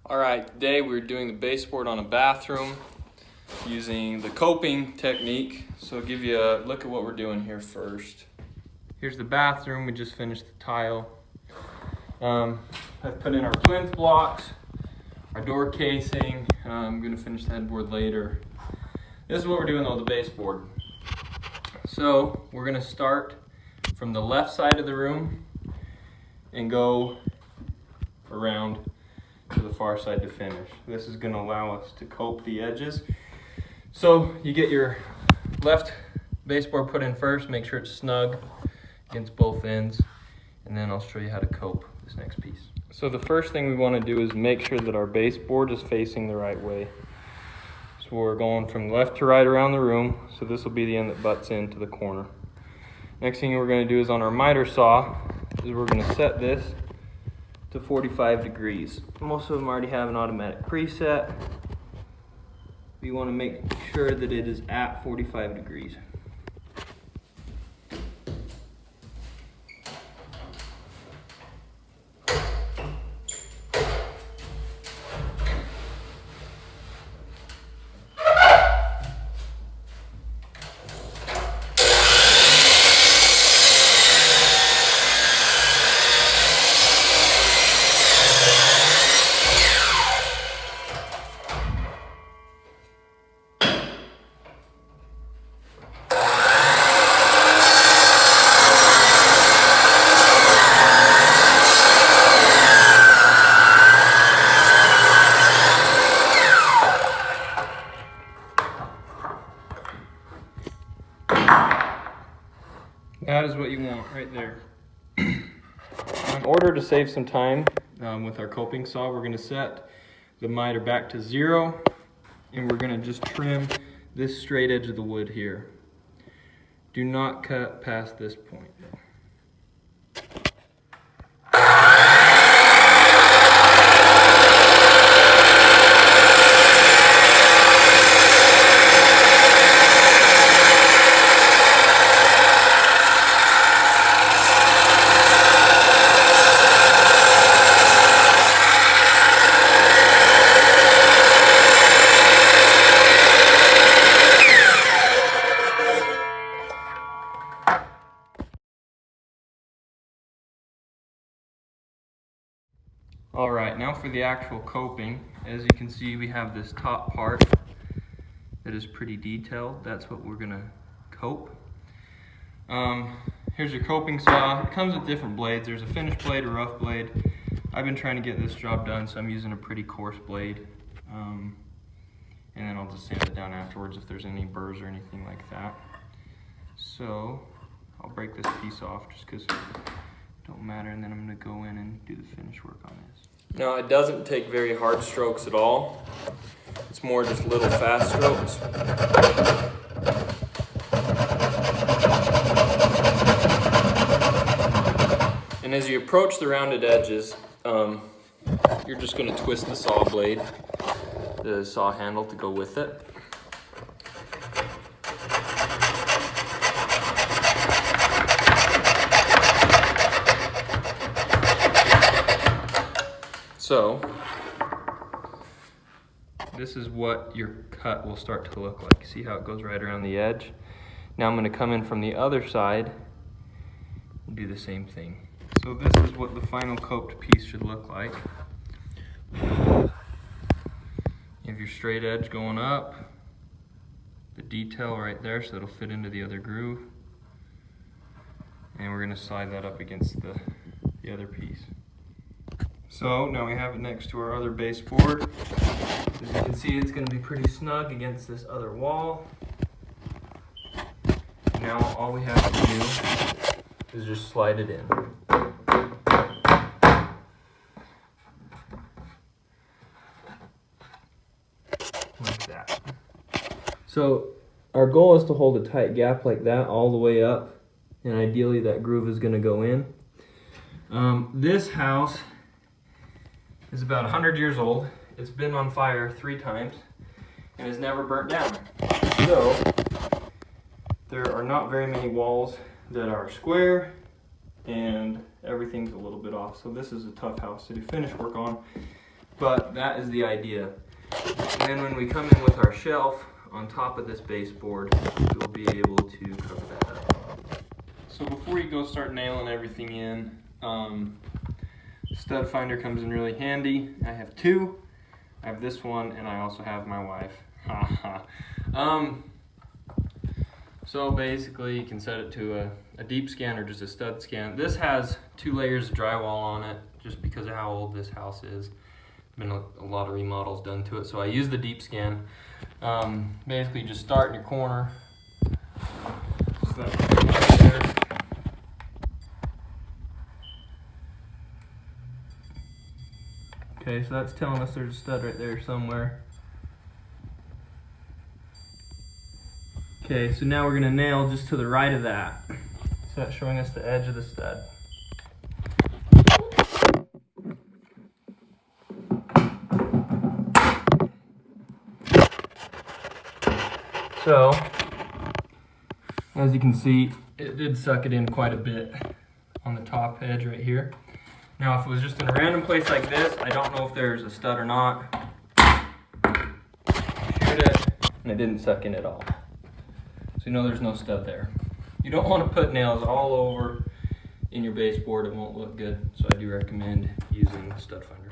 Alright, today we're doing the baseboard on a bathroom using the coping technique. So I'll give you a look at what we're doing here first. Here's the bathroom, we just finished the tile. I've put in our plinth blocks, our door casing. I'm going to finish the headboard later. This is what we're doing though, the baseboard. So we're going to start from the left side of the room and go around to the far side to finish. This is going to allow us to cope the edges. So you get your left baseboard put in first, make sure it's snug against both ends, and then I'll show you how to cope this next piece. So the first thing we want to do is make sure that our baseboard is facing the right way. So we're going from left to right around the room, so this will be the end that butts into the corner. Next thing we're going to do is on our miter saw, is we're going to set this to 45 degrees. Most of them already have an automatic preset. We want to make sure that it is at 45 degrees. That is what you want right there. In order to save some time with our coping saw, we're going to set the miter back to 0, and we're going to just trim this straight edge of the wood here. Do not cut past this point. Alright, now for the actual coping. As you can see, we have this top part that is pretty detailed. That's what we're going to cope. Here's your coping saw. It comes with different blades. There's a finished blade, a rough blade. I've been trying to get this job done, so I'm using a pretty coarse blade. And then I'll just sand it down afterwards if there's any burrs or anything like that. So I'll break this piece off just because don't matter, and then I'm going to go in and do the finish work on this. Now it doesn't take very hard strokes at all. It's more just little fast strokes. And as you approach the rounded edges, you're just going to twist the saw blade, the saw handle to go with it. So, this is what your cut will start to look like. See how it goes right around the edge? Now I'm going to come in from the other side and do the same thing. So this is what the final coped piece should look like. You have your straight edge going up, the detail right there so it'll fit into the other groove. And we're going to slide that up against the other piece. So now we have it next to our other baseboard. As you can see, it's going to be pretty snug against this other wall. Now all we have to do is just slide it in. Like that. So our goal is to hold a tight gap like that all the way up, and ideally that groove is going to go in. This house is about 100 years old. It's been on fire 3 times and has never burnt down. So there are not very many walls that are square, and everything's a little bit off. So this is a tough house to do finish work on. but that is the idea. And then when we come in with our shelf on top of this baseboard, we'll be able to cover that up. So before you go start nailing everything in, stud finder comes in really handy. I have two. I have this one, and I also have my wife. So basically you can set it to a deep scan or just a stud scan. This has 2 layers of drywall on it just because of how old this house is. Been a lot of remodels done to it, so I use the deep scan. Basically just start in your corner. So that's right there. Okay, so that's telling us there's a stud right there somewhere. Okay, so now we're gonna nail just to the right of that. So that's showing us the edge of the stud. So, as you can see, it did suck it in quite a bit on the top edge right here. Now, if it was just in a random place like this, I don't know if there's a stud or not. Shoot it, and it didn't suck in at all. So you know there's no stud there. You don't want to put nails all over in your baseboard, it won't look good. So I do recommend using a stud finder.